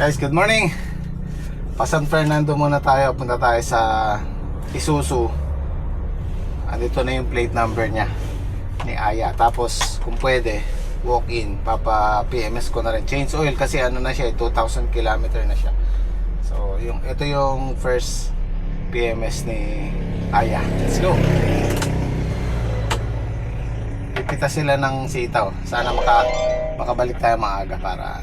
Guys, good morning. Pa San Fernando muna tayo. Punta tayo sa Isuzu. Andito na yung plate number niya ni Aya. Tapos kung pwede, walk-in. Papa PMS ko na rin. Change oil kasi ano na siya, 2,000 kilometer na siya. So ito yung first PMS ni Aya. Let's go. Ipita sila ng sitaw. Sana makabalik tayo maaga para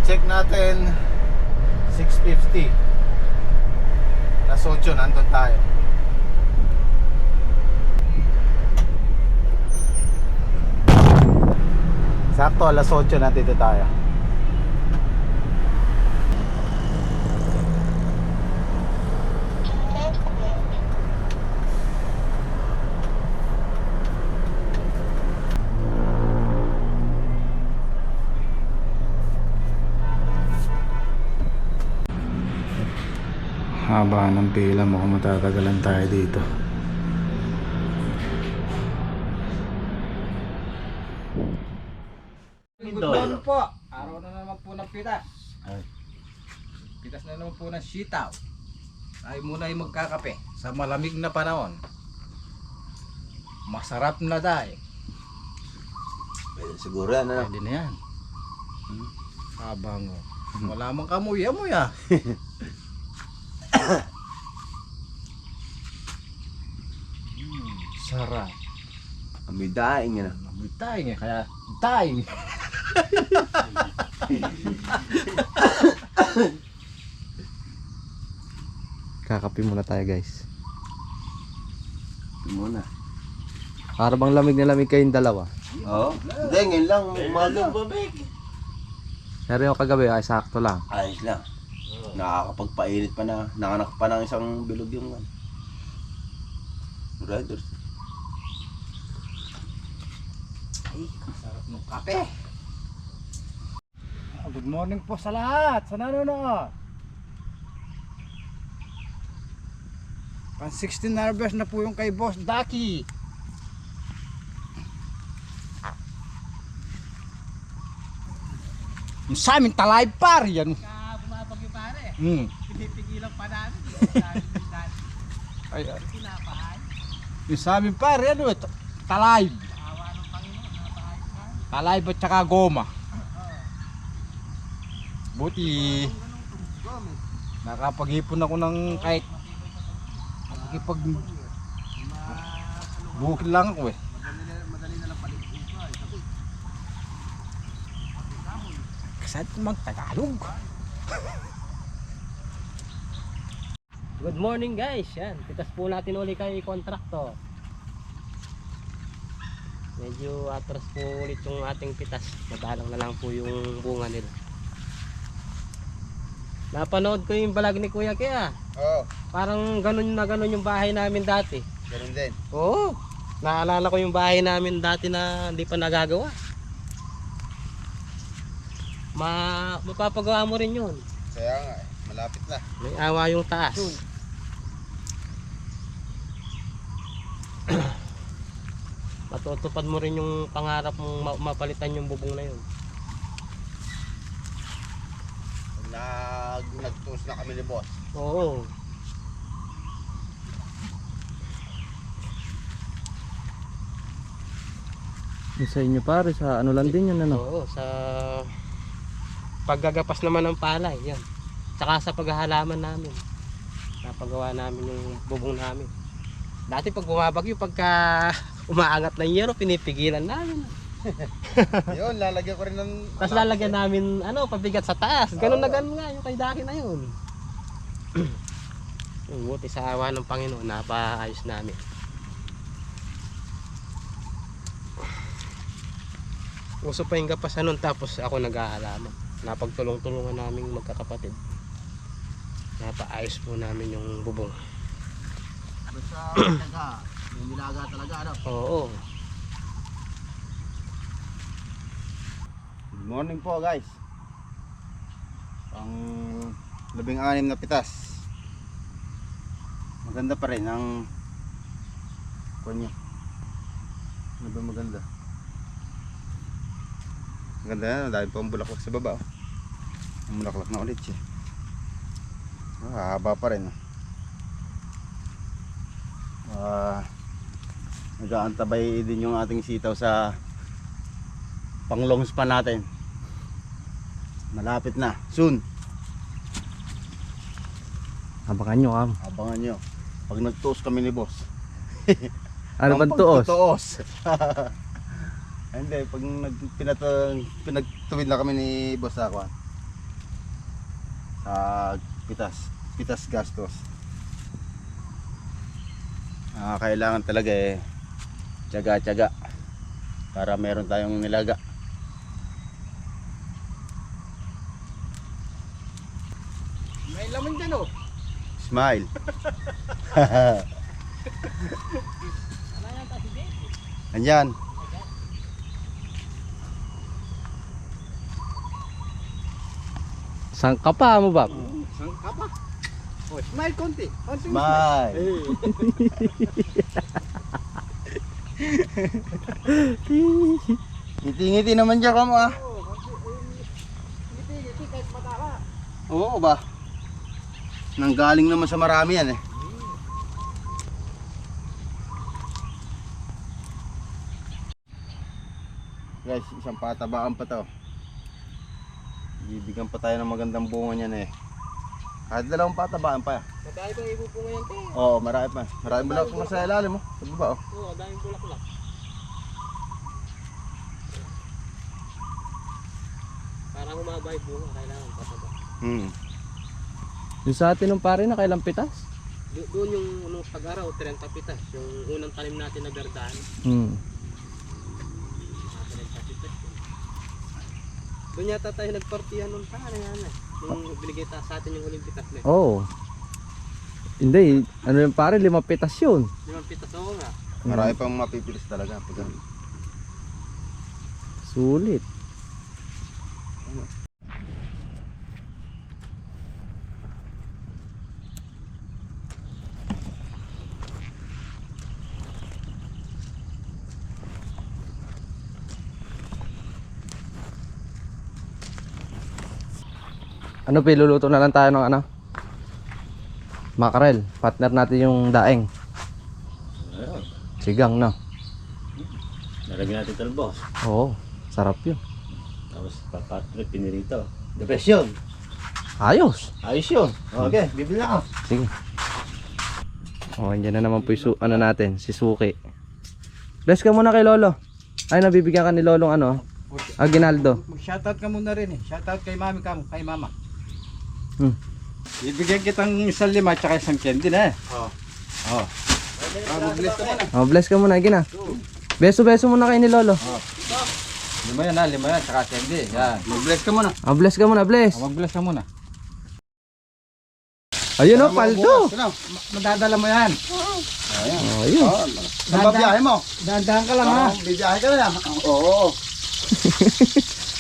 check natin 6:50. Alas 8 nandun tayo. Sakto alas 8 nandito tayo. Haba ng pila, mukhang matatagalan tayo dito. Good morning po. Araw na naman po ng pitas. Pitas na naman po ng sitaw. Tayo muna ay magkakape sa malamig na panahon. Masarap na tayo. Pwede siguro yan, ano? Pwede na yan. Habang wala mang kamuya-muya. Sarap. Amoy daing yan. Amoy tayo kaya tayo. Kakape muna tayo guys. Ito muna. Para bang lamig na lamig kayong dalawa. Oo. Hindi, ngayon lang. Umaga. Pero yung kagabi ay sakto lang. Ayos lang. Nakakapagpainit pa na. Nakanak pa ng isang bilog yung riders. Ay, sarap ng kape. Good morning po sa lahat, sa nanonood. Pan 16 harvest na po yung kay Boss Ducky. Yung sa amin talay par yan. Bumabagyo pare. Pinipigilan pa namin. Ay, Pinapahay. yung sa amin par yan, talay. Awa ng Panginoon. Napahay ka. Talay at saka goma. Buti nakapag-ipon ako ng kahit nakikipag bukid lang ako eh. Madali na lang palit. Kasad mag-Tagalog. Good morning guys. Yan. Pitas po natin uli kay kontraktor. Medyo atras po ulit yung ating pitas. Madalang na lang po yung bunga nila. Napanood ko yung balag ni Kuya Kea. Oo. Parang ganun na ganun yung bahay namin dati. Ganun din. Oo. Naalala ko yung bahay namin dati na hindi pa nagagawa. Mapapagawa mo rin yun. Kaya nga eh. Malapit na. May awa yung taas. Matutupad mo rin yung pangarap mong mapalitan yung bubong na yun. Nagtuos na kami ni boss. Oo. Yung sa inyo pare, sa ano lang din yun ano? Oo, sa paggagapas naman ng palay, yan. Tsaka sa paghahalaman namin. Napagawa namin yung bubong namin. Dati pag bumabagyo, pagka umaangat na yero, pinipigilan namin. Yun, lalagyan ko rin ng... Tapos lalagyan namin, pabigat sa taas. Ganun na ganun nga, yung kay Daki na yun. Yung buti sa awa ng Panginoon, napaayos namin. Uso pa yung gapasan nun, tapos ako nag-aalaman. Napagtulong-tulungan namin magkakapatid. Napaayos po namin yung bubong. Basta talaga, may nilaga talaga ano. Oo. morning po guys. Ang 16 na pitas. Maganda pa rin ang kunyo. Ano ba maganda? Maganda yan, dahil po ang bulaklak sa baba. Ang bulaklak na ulit siya. Haba pa rin. Nag-aantabay din yung ating sitaw sa panglongs pa natin. Malapit na, soon. Abangan nyo, Kam. Abangan nyo. Pag nagtuos kami ni boss. Ano bang tuos? Tuos. Hindi, pag pinagtuwid na kami ni boss ako. Sa pitas gastos. Kailangan talaga tiyaga-tiyaga para meron tayong nilaga. May laman dyan oh. Smile. Andyan. Saan ka pa mo, Bab? Saan ka pa? Oh, smile konti. Konti Smile. Ngiti-ngiti naman dyan ka mo ah. Ngiti-ngiti kahit mata ka. Oo ba? Nanggaling naman sa marami yan eh. Guys, isang patabaan pa to. Bibigyan pa tayo ng magandang bunga niyan eh. Kahit dalawang patabaan pa. Madami pang ibupunga yan, te. Oo, marami pa. Marami bulak pa sa ilalim mo. Sa baba oh. Oo, daming bulaklak. Para humaba yung bunga, kailangan pataba. Yung sa atin nung pare na kailang pitas? Doon yung pag-araw, 30 pitas. Yung unang tanim natin na gardaan. Hmm. 30 pitas yun. Doon yata tayo nagpartihan nun pa. Ano yan eh. Nung binigay sa atin yung huling pitas na. Oo. Hindi, ano yung pare, 5 pitas yun. 5 pitas, oo nga. Marami pang mapipilis talaga. Pag Sulit. Ano, piluluto na lang tayo ng ano? Makarel. Partner natin yung daeng. Sigang na. Nalagyan natin talbos. Oo, sarap yun. Tapos papatri, pinirito. The best yun. Ayos. Ayos yun. Okay, bibili na ako. Sige. Oh, andyan na naman po yung ano natin, si Suki. Bless ka muna kay Lolo. Ay, nabibigyan ka ni Lolong ano? Aguinaldo. Mag-shoutout ka muna rin eh. Shoutout kay mami ka mo, kay mama. Ibigyan kitang 1 lima tsaka 1 candy na eh. Oh. Mag-bless ka muna. Oh, bless ka muna, Gina. Beso-beso muna kay ni Lolo. 5 yan ha, 5 yan tsaka candy. Yan. Mag-bless ka muna. Oh, bless ka muna, bless. Mag-bless ka muna. Ayun oh, paldo. Madadala mo yan. Oh, ayun. Saan ba biyahe mo? Dahan-dahan ka lang ha. Bibiyahe ka na. Oo.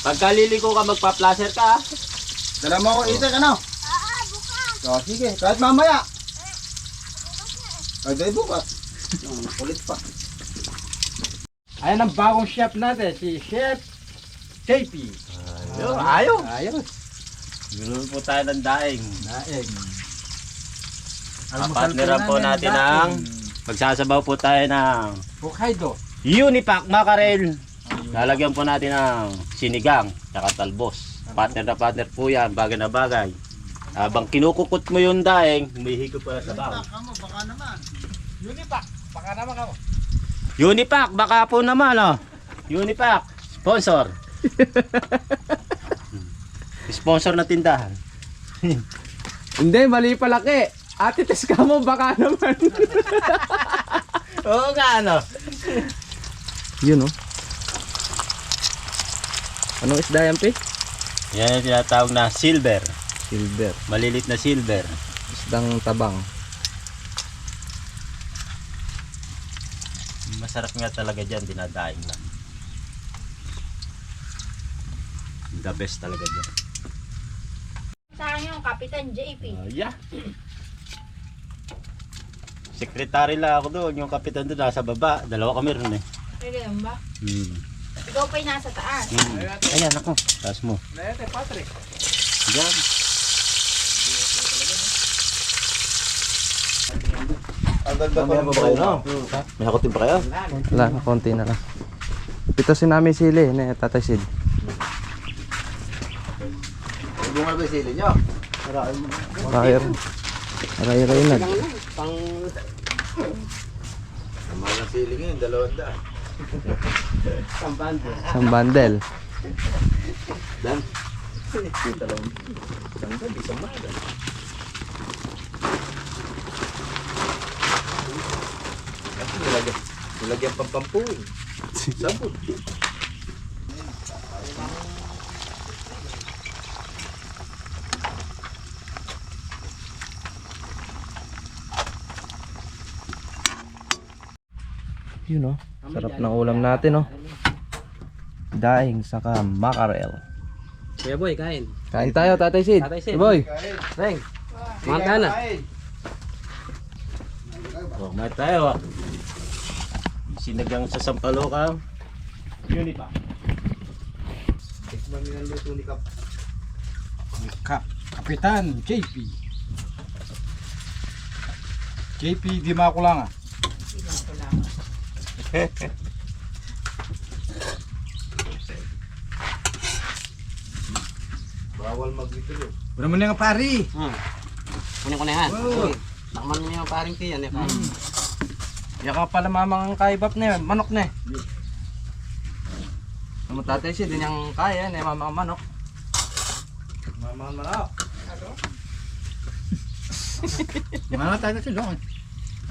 Pagka liliko ka, magpa-placer ka. Dala mo ako itik ano? Oo, sige. Kahit mamaya. Ay, dahil bukas. Kulit pa. Ayan ang bagong chef natin, si Chef JP. Ayos. Ayos. Ganoon po tayo ng daing. Daeng. Partneran po natin ng magsasabaw po tayo ng Hokkaido. Unipack Makarel. Lalagyan po natin ng sinigang at talbos. Partner na partner po yan, bagay na bagay. Habang kinukukot mo yung daing, humihigo pa sa baw. Baka naman. Unipack. Baka naman ako. Unipack, baka po naman oh. Unipack, sponsor. Sponsor na tindahan. Hindi, mali palaki. Ate, tes ka mo, baka naman. Oo nga ano. Yun oh. Anong isda yan, Pi? Yan yung tinatawag na silver. Silver. Malilit na silver. Isdang tabang. Masarap nga talaga dyan, dinadaing lang. The best talaga dyan. Sa akin yung Kapitan JP. Yeah. Sekretary lang ako doon, yung kapitan doon nasa baba. Dalawa kami ron eh. Pwede yan ba? Hmm. Ikaw pa yung nasa taas. Ayan ako, taas mo. Layate, Patrick. Diyan. Mamaya pa ba kayo, no? May hakutin pa kayo? Wala na, konti na lang. Pitasin namin sili, ne, Tatay Sid. Bunga ba yung sili nyo? Fire. Aray-aray na. Pang Ang mga sili ngayon, 200. pambando. Isang bundle. Dan. Nilagyan pang pampuin. Sabon. Yun oh. Sarap ng ulam natin oh. Daing saka mackerel. Kuya Boy, kain. Kain tayo, Tatay Sid. Tatay Sid. Boy. Reng. Manta na. Oh, may tayo ah. Sinagang sa Sampaloca. Yun pa. Tikman nyo ang luto ni Kap. Kapitan JP. JP di makulanga. Bawal magbitulo. Wala mo na nga pari. Kunin ko na yan. Oh. Nakman mo yung paring tiyan eh. Yaka pala mamang kaibap na yun, manok na eh. Naman Tatay Sid, din yung kaya, na mamang manok. Mamang manok. Mga tayo na sila.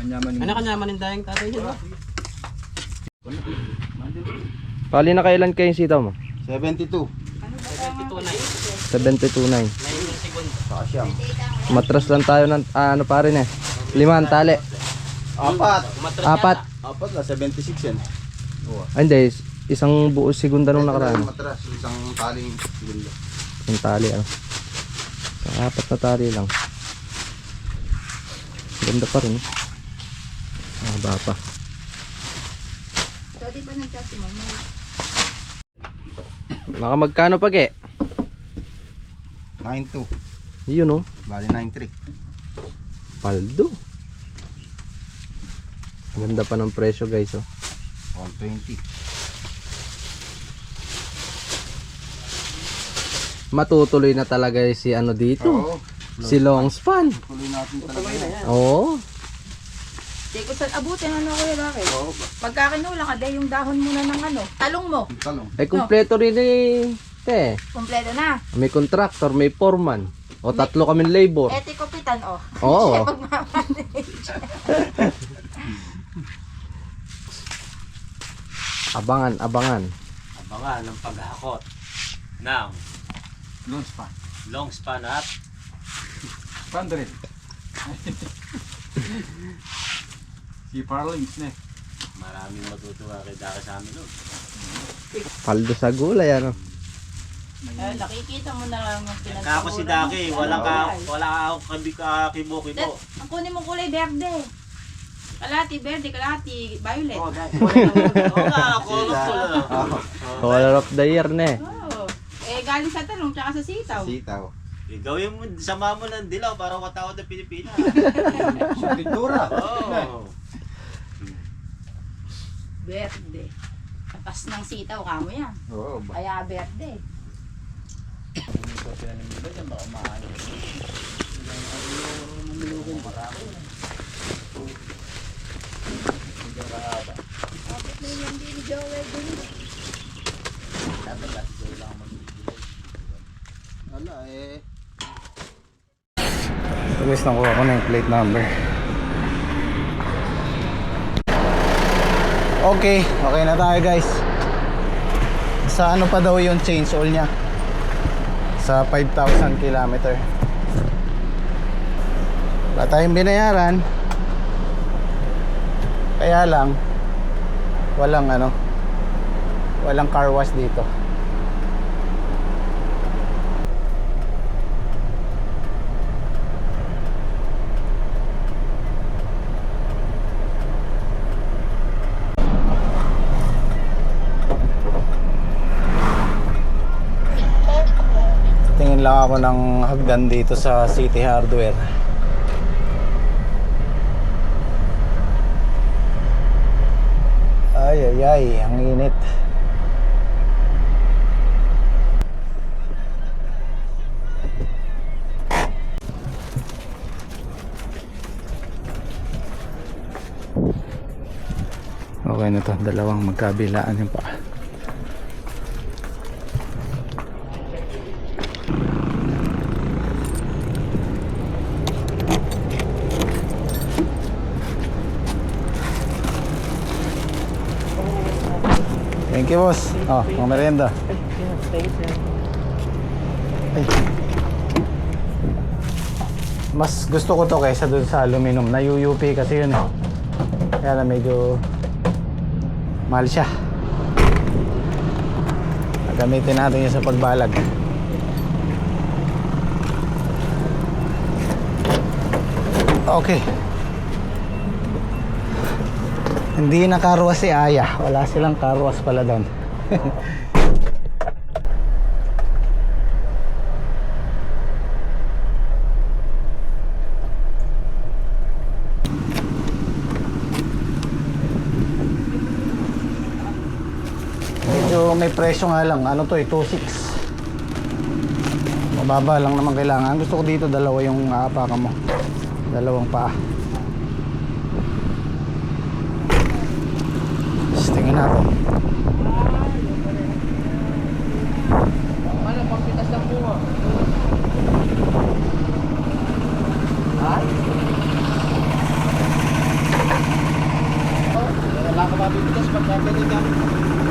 Kanyaman yung... Ano kanyaman yung dahing tatay yun? Pali na kailan kayong sitaw mo? 72. 72 72.9. 9 yung segundo. Saka siyam. Matras lang tayo ng ano pa rin eh. 5 tali. Apat. Umatras Apat. Apat na, 76 yan. Ay hindi, isang buo segunda nung nakaraan. Matras, isang taling segundo. Yung tali ano. Apat na tali lang. Ganda pa rin. Mahaba pa. So, di ba nagkasi mo? Maka magkano pag eh? 9.2. Yun oh. Bali 9.3. Paldo. Ganda pa ng presyo guys oh. 120. Matutuloy na talaga si ano dito. Oo. Si Longspan. Tuloy natin talaga. Oo. Di ko sa abutin ano ko yun akin. Pagkakinulang ka, yung dahon muna ng ano. Talong mo. Talong. Eh kumpleto rin eh. Te. Kompleto na. May contractor, may foreman. O tatlo kami labor. Eti Kapitan, oh. Oo. Abangan, abangan. Abangan ng paghakot ng Loans pa. long span at Pandrin. Si Parlings na. maraming matutuwa kay Daka sa amin nun. Paldo sa gulay ano. Nakikita mo na lang ang Kako si Daki, wala ako kibo-kibo. Ang kunin mo kulay berde. Kalati berde, kalati violet. Oo nga, colorful. Color of the year na eh. Oh. Eh, galing sa talong tsaka sa sitaw. Sitaw. Gawin mo, sama mo ng dilaw para matawad ng Pilipinas. Sa pintura. Oo. Berde. Tapas ng sitaw kamo yan. Oo. Kaya berde. Wala eh. So guys, nakuha ko na yung plate number. Okay, okay na tayo guys. Sa ano pa daw yung change oil niya? Sa 5,000 kilometer. Wala tayong binayaran. Kaya lang walang car wash dito. Kukunin lang ako ng hagdan dito sa City Hardware. Ay ay ay, ang init. Okay na to, dalawang magkabilaan yung paa. Thank you, boss. Oh, mga merienda. Ay. Mas gusto ko to kaysa dun sa aluminum. Na-UUP kasi yun eh. Kaya na medyo mahal siya. Gamitin natin yun sa pagbalag. Okay. Hindi na karwas si Aya. Wala silang karwas pala doon. Medyo may presyo nga lang. Ano to eh, 2.6. Mababa lang naman kailangan. Gusto ko dito dalawa yung aapakan mo. Dalawang paa. Tingnan natin. Ano, pangpitas ng bunga? Ay? Wala ka mabibitas pag nagdating ka.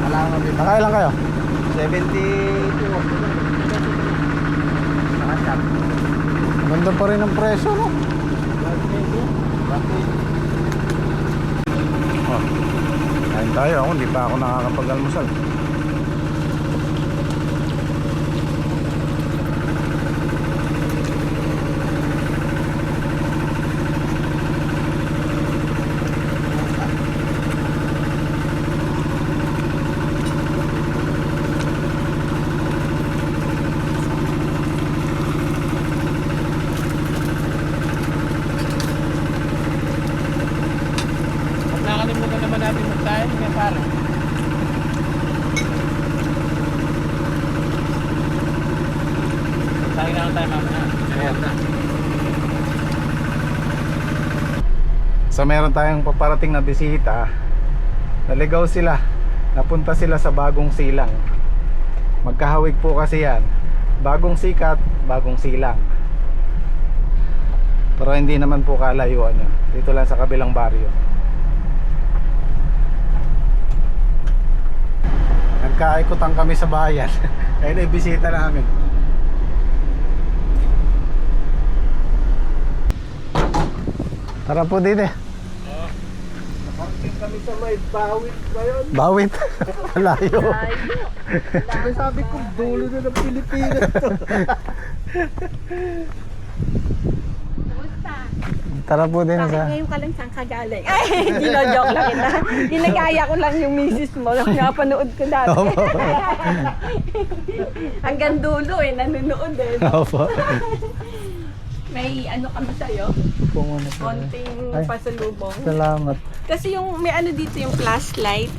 Wala ka mabibitas. Nakailan kayo? 72. Nakasap. Ganda pa rin ang presyo, no? Kain tayo. Ako, hindi pa ako nakakapag-almusal. Nakalimutan naman natin magtayo. Kaya parang tayo na tayo mamaya. Ayan na. So meron tayong paparating na bisita. Naligaw sila. Napunta sila sa Bagong Silang. Magkahawig po kasi yan. Bagong Sikat, Bagong Silang. Pero hindi naman po kalayuan yun. Dito lang sa kabilang baryo. Nagkaikutan kami sa bayan. Ayun ay bisita namin. Tara po dito eh. Kami sa may bawit ba yun? Bawit. Layo. Sabi ko, dulo na ng Pilipinas to. Tara po din Bakit sa... ngayon ka lang saan ka galing? Ay, gino-joke lang kita. Ginagaya ko lang yung misis mo. Napanood ko dati. Hanggang dulo eh, nanonood eh. Opo. May ano kami sa'yo? Konting Ay. pasalubong. Salamat. Kasi yung may ano dito yung flashlight.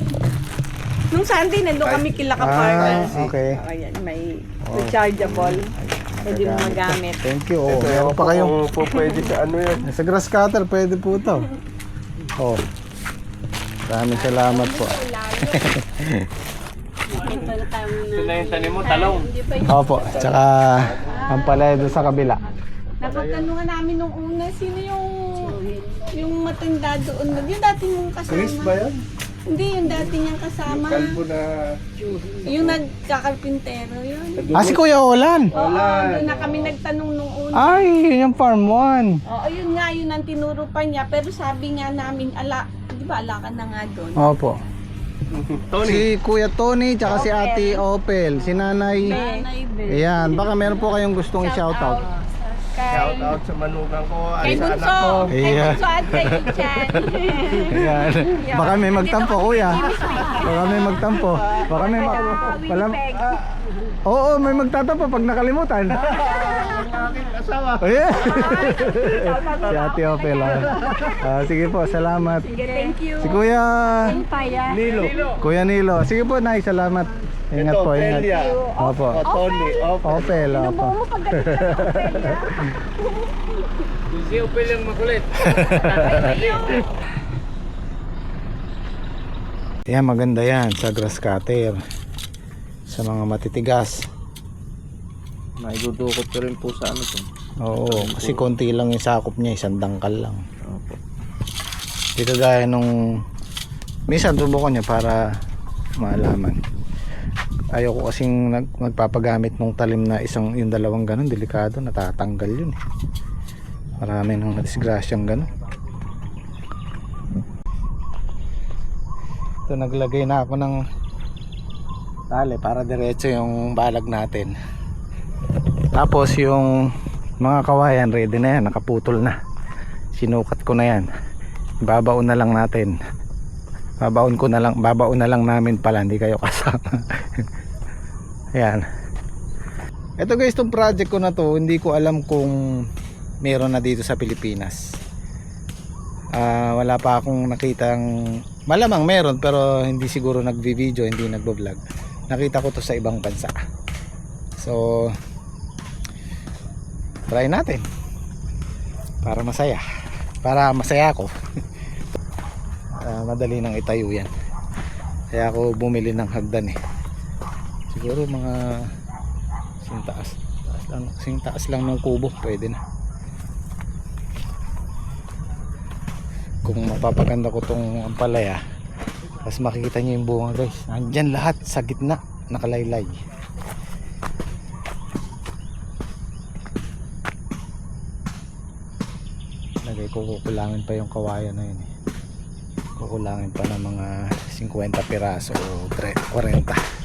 Nung Sunday nandun kami kila ka-partner. Okay. Ayan, may rechargeable. Pwede mo magamit. Thank you. Oh, meron pa kayong... po pwede sa ano yan. Sa grass cutter, pwede po ito. Oh. Maraming salamat po. Ito na yung tanim mo, talong. Opo. Tsaka ang palay doon sa kabila. Napagtanungan namin nung una, sino yung matanda doon. Yung dati mong kasama. Chris ba yan? Hindi, yung dati niyang kasama. Kalbo na... Yung nagkakarpintero yun. Ah, si Kuya Olan. Oo, doon na kami nagtanong nung una. Ay, yun yung farm 1. Oo, yun nga, yun ang tinuro pa niya. Pero sabi nga namin, di ba ala ka na nga doon? Opo. Si Kuya Tony, tsaka si Ate Opel, si Nanay. Nanay Ben. Ayan, baka meron po kayong gustong i-shoutout. Kay, sa manugang ko. kay Bunso. Kay Iya. Bunso at kay Chan. Ayan. Baka may magtampo, kuya. Baka may magtampo. Baka may Winnipeg. Oo, may magtatampo pag nakalimutan. Asawa. Ayan. Si Ate Opel. Sige po, salamat. Sige, thank you. Si Kuya Paya. Nilo. Kuya Nilo. Sige po, Nay, salamat. Ingat po, ingat. Pelia. Opo. Tony. Opel, opo. Sinubukan mo pag ganito sa Ophelia. Si Opel yung makulit. Yan, maganda yan sa grass cutter. Sa mga matitigas. Maidudukot ko rin po sa ano to. Oo, kasi konti lang yung sakop niya, isang dangkal lang. Opo. Di kagaya nung minsan subukan niya para maalaman. Ayoko kasing magpapagamit nung talim na yung dalawang ganun, delikado, natatanggal yun eh. Marami nang nadisgrasyang ganun. Ito, naglagay na ako ng tali para diretso yung balag natin. Tapos yung mga kawayan ready na yan, nakaputol na. Sinukat ko na yan. Babaon na lang natin. Babaon na lang namin pala, hindi kayo kasama. Ayan. Ito guys, itong project ko na to, hindi ko alam kung meron na dito sa Pilipinas. Wala pa akong nakitang, malamang meron pero hindi siguro nagvi-video, hindi nagbo-vlog. Nakita ko to sa ibang bansa. So try natin para masaya ako. Madali nang itayo yan, kaya ako bumili ng hagdan eh. Siguro mga taas lang ng kubo, pwede na. Kung mapapaganda ko tong ampalaya, tapos makikita nyo yung bunga guys, nandyan lahat sa gitna, nakalaylay. Kukulangin pa yung kawayan na yun eh. Kukulangin pa ng mga 50 piraso o 40.